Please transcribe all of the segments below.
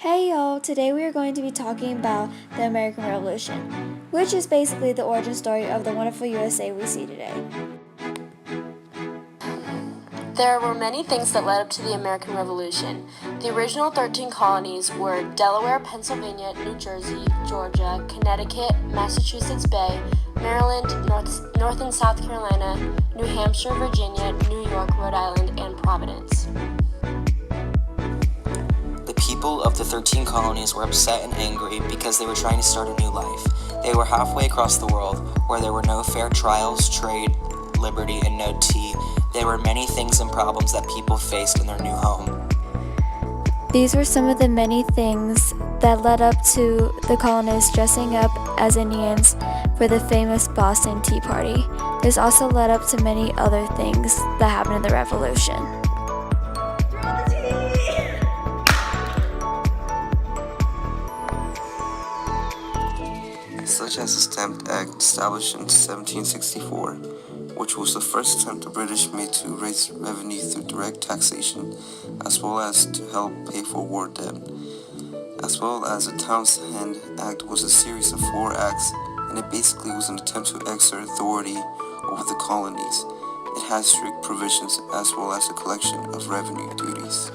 Hey y'all, today we are going to be talking about the American Revolution, which is basically the origin story of the wonderful USA we see today. There were many things that led up to the American Revolution. The original 13 colonies were Delaware, Pennsylvania, New Jersey, Georgia, Connecticut, Massachusetts Bay, Maryland, North and South Carolina, New Hampshire, Virginia, New York, Rhode Island, and Providence. The people of the 13 colonies were upset and angry because they were trying to start a new life. They were halfway across the world, where there were no fair trials, trade, liberty, and no tea. There were many things and problems that people faced in their new home. These were some of the many things that led up to the colonists dressing up as Indians for the famous Boston Tea Party. This also led up to many other things that happened in the Revolution. Such as the Stamp Act established in 1764, which was the first attempt the British made to raise revenue through direct taxation, as well as to help pay for war debt. As well as the Townshend Act was a series of 4 acts, and it basically was an attempt to exert authority over the colonies. It had strict provisions as well as a collection of revenue duties.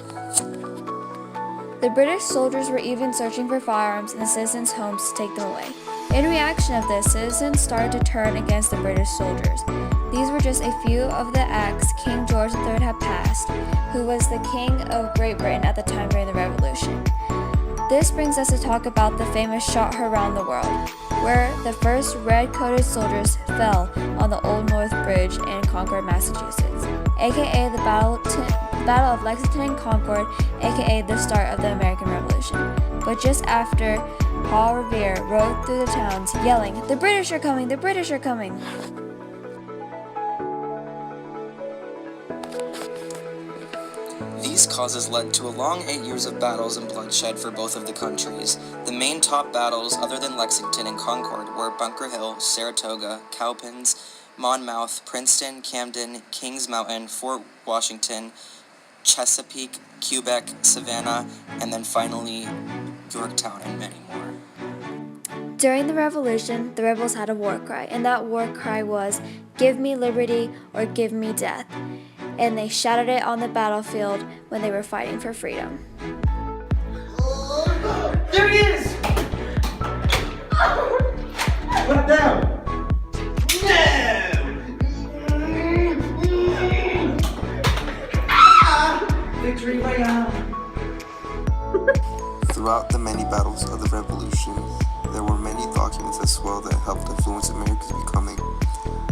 The British soldiers were even searching for firearms in the citizens' homes to take them away. In reaction of this, citizens started to turn against the British soldiers. These were just a few of the acts King George III had passed, who was the King of Great Britain at the time during the Revolution. This brings us to talk about the famous Shot Heard Round the World, where the first red-coated soldiers fell on the Old North Bridge in Concord, Massachusetts, aka the Battle of Lexington and Concord, aka the start of the American Revolution. But just after, Paul Revere rode through the towns yelling, "The British are coming! The British are coming!" These causes led to a long 8 years of battles and bloodshed for both of the countries. The main top battles, other than Lexington and Concord, were Bunker Hill, Saratoga, Cowpens, Monmouth, Princeton, Camden, Kings Mountain, Fort Washington, Chesapeake, Quebec, Savannah, and then finally Yorktown, and many more. During the Revolution, the rebels had a war cry, and that war cry was, "Give me liberty or give me death." And they shouted it on the battlefield when they were fighting for freedom. There he is! Put him down! Victory Royale! Throughout the many battles of the Revolution, there were many documents as well that helped influence America's becoming,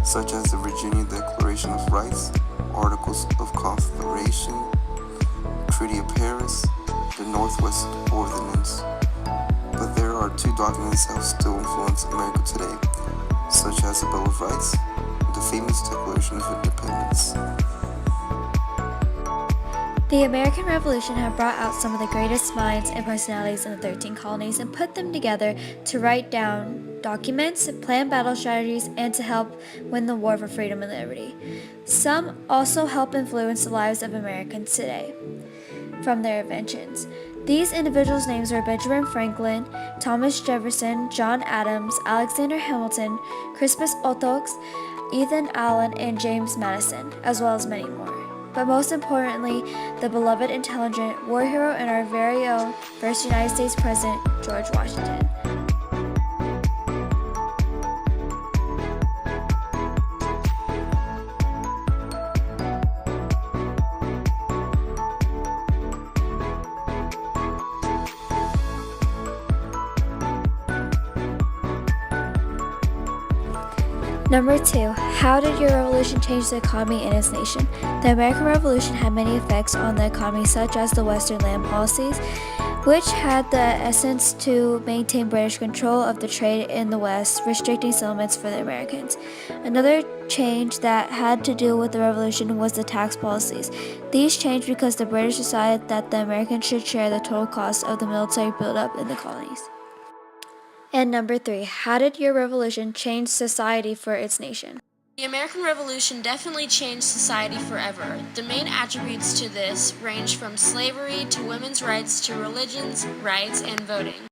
such as the Virginia Declaration of Rights, Articles of Confederation, Treaty of Paris, the Northwest Ordinance. But there are 2 documents that still influence America today, such as the Bill of Rights and the famous Declaration of Independence. The American Revolution had brought out some of the greatest minds and personalities in the 13 colonies and put them together to write down documents, plan battle strategies, and to help win the war for freedom and liberty. Some also help influence the lives of Americans today from their inventions. These individuals' names were Benjamin Franklin, Thomas Jefferson, John Adams, Alexander Hamilton, Crispus Attucks, Ethan Allen, and James Madison, as well as many more. But most importantly, the beloved, intelligent war hero and our very own first United States President, George Washington. Number 2, how did your revolution change the economy in its nation? The American Revolution had many effects on the economy, such as the Western land policies, which had the essence to maintain British control of the trade in the West, restricting settlements for the Americans. Another change that had to do with the Revolution was the tax policies. These changed because the British decided that the Americans should share the total cost of the military buildup in the colonies. And number 3, how did your revolution change society for its nation? The American Revolution definitely changed society forever. The main attributes to this range from slavery to women's rights to religion's rights and voting.